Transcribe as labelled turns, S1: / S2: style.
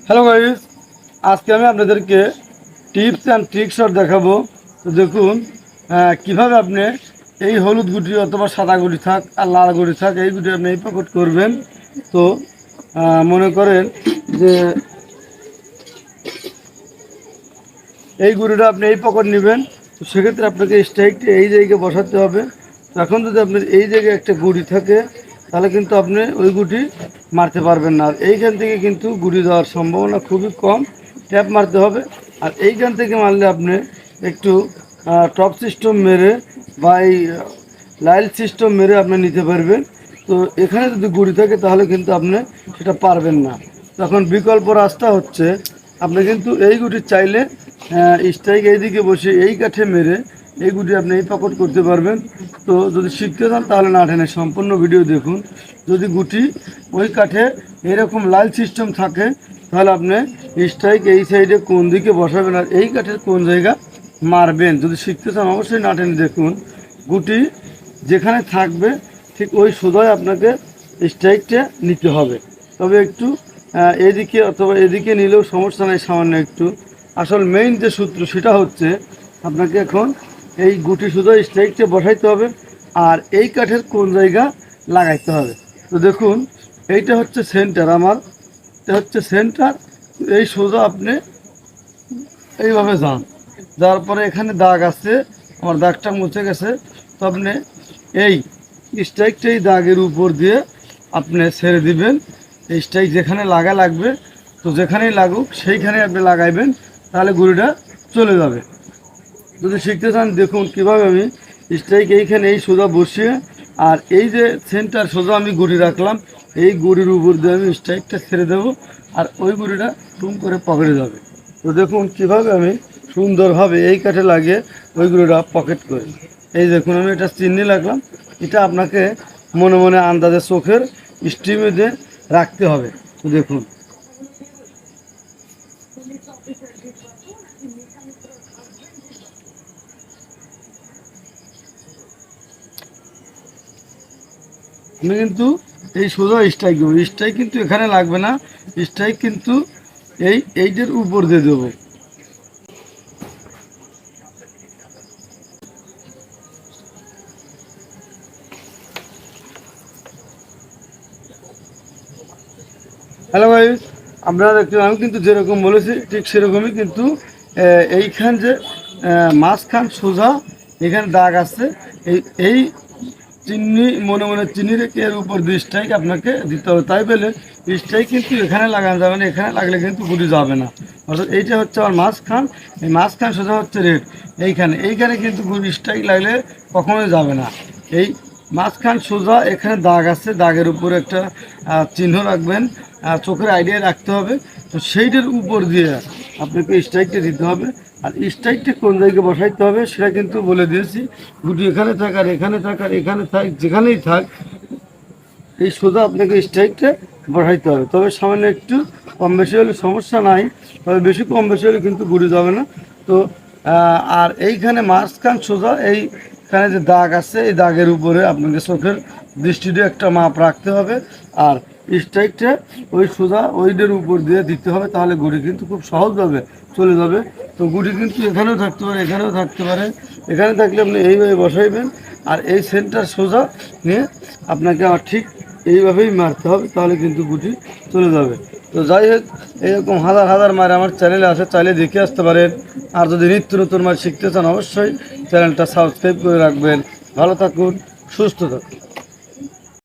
S1: Hello guys, আজকে আমি আপনাদেরকে টিপস অ্যান্ড ট্রিক্সর দেখাবো। তো দেখুন কিভাবে আপনি এই হলুদ গুটি অথবা সাদা গুটি থাক আর লাল গুটি থাক এই গুটি আপনি এই পকেট করবেন। তো মনে করেন যে এই গুটিটা আপনি এই পকেট নেবেন। তো সেক্ষেত্রে আপনাকে স্ট্রাইকটা এই জায়গায় বসাতে হবে। তো এখন যদি আপনার এই জায়গায় একটা গুটি থাকে তাহলে কিন্তু আপনি ওই গুটি মারতে পারবেন না। আর এইখান থেকে কিন্তু গুটি দেওয়ার সম্ভাবনা খুবই কম, ট্যাপ মারতে হবে। আর এইখান থেকে মারলে আপনি একটু টপ সিস্টেম মেরে বা এই লাইল সিস্টেম মেরে আপনি নিতে পারবেন। তো এখানে যদি গুটি থাকে তাহলে কিন্তু আপনি সেটা পারবেন না। তখন বিকল্প রাস্তা হচ্ছে আপনি কিন্তু এই গুটি চাইলে স্ট্রাইক এইদিকে বসে এই কাঠে মেরে এই গুটি আপনি এই পকেট করতে পারবেন। তো যদি শিখতে চান তাহলে না টেনে সম্পূর্ণ ভিডিও দেখুন। যদি গুটি ওই কাঠে এরকম লাল সিস্টেম থাকে তাহলে আপনি স্ট্রাইক এই সাইডে কোন দিকে বসাবেন আর এই কাঠের কোন জায়গা মারবেন। যদি শিখতে চান অবশ্যই না টেনে দেখুন। গুটি যেখানে থাকবে ঠিক ওই সোজায় আপনাকে স্ট্রাইকটা নিতে হবে। তবে একটু এদিকে অথবা এদিকে নিলেও সমস্যা নেই, সামান্য একটু। আসল মেইন যে সূত্র সেটা হচ্ছে আপনাকে এখন এই গুটি সোজা স্ট্রাইকটা বসাইতে হবে আর এই কাঠের কোন জায়গা লাগাইতে হবে। তো দেখুন এইটা হচ্ছে সেন্টার, আমার এটা হচ্ছে সেন্টার। এই সোজা আপনি এইভাবে যান, যাওয়ার পরে এখানে দাগ আছে, আমার দাগটা মুছে গেছে। তো আপনি এই স্ট্রাইকটা এই দাগের উপর দিয়ে আপনি ছেড়ে দিবেন। এই স্ট্রাইক যেখানে লাগবে, তো যেখানেই লাগুক সেইখানে আপনি লাগাইবেন, তাহলে গুড়িটা চলে যাবে। যদি শিখতে চান দেখুন কিভাবে আমি স্ট্রাইক এইখানে এই সোজা বসিয়ে আর এই যে সেন্টার সোজা আমি গুড়ি রাখলাম, এই গুড়ির উপর দিয়ে আমি স্ট্রাইকটা ছেড়ে দেবো আর ওই গুড়িটা টুম করে পকেটে যাবে। তো দেখুন কিভাবে আমি সুন্দরভাবে এই কাঠে লাগিয়ে ওই গুড়িটা পকেট করি। এই দেখুন আমি এটা চিহ্নি লাগলাম। এটা আপনাকে মনে মনে আন্দাজে চোখের স্টিমে দিয়ে রাখতে হবে। তো দেখুন আমি কিন্তু এই সোজা স্ট্রাইক দেবো। স্ট্রাইক কিন্তু এখানে লাগবে না, স্ট্রাইক কিন্তু এইটার উপর দিয়ে দেবো। হ্যালো গাইস, আপনারা দেখতে আমি কিন্তু যেরকম বলেছি ঠিক সেরকমই কিন্তু এইখান যে মাঝখান সোজা এখানে দাগ আছে, এই এই চিনি মনে মনে চিনি রেখে এর উপর দিয়ে স্ট্রাইক আপনাকে দিতে হবে। তাই বলে স্ট্রাইক কিন্তু এখানে লাগানো যাবে না, এখানে লাগলে কিন্তু গুটি যাবে না। অর্থাৎ এইটা হচ্ছে আমার মাঝখান, এই মাঝখান সোজা হচ্ছে রেড। এইখানে কিন্তু গুটি স্ট্রাইক লাগলে কখনোই যাবে না। এই মাঝখান সোজা এখানে দাগ আছে, দাগের উপরে একটা চিহ্ন রাখবেন, চোখের আইডিয়া রাখতে হবে। তো সেইটার উপর দিয়ে আপনাকে স্ট্রাইকটা দিতে হবে। আর স্ট্রাইকটা কোন জায়গায় বসাইতে হবে সেটা কিন্তু বলে দিয়েছি। গুটি এখানে থাক আর এখানে থাক আর এখানে থাক, যেখানেই থাক এই সোজা আপনাকে স্ট্রাইকটা বসাইতে হবে। তবে সামান্য একটু কম বেশি হলে সমস্যা নাই, তবে বেশি কম বেশি হলে কিন্তু গুটি যাবে না। তো আর এইখানে মাঝখান সোজা এইখানে যে দাগ আছে এই দাগের উপরে আপনাকে চোখের দৃষ্টিতে একটা মাপ রাখতে হবে আর স্ট্রাইকটা ওই সোজা ওইটার উপর দিয়ে দিতে হবে, তাহলে গুটি কিন্তু খুব সহজভাবে চলে যাবে। তো গুটি কিন্তু এখানেও থাকতে পারে, এখানেও থাকতে পারে। এখানে থাকলে আপনি এইভাবে বসাইবেন আর এই সেন্টার সোজা নিয়ে আপনাকে আমার ঠিক এইভাবেই মারতে হবে, তাহলে কিন্তু গুটি চলে যাবে। তো যাই হোক, এরকম হাজার হাজার মার আমার চ্যানেলে আছে, চাইলে দেখে আসতে পারেন। আর যদি নিত্য নতুন মার শিখতে চান অবশ্যই চ্যানেলটা সাবস্ক্রাইব করে রাখবেন। ভালো থাকুন, সুস্থ থাকুন।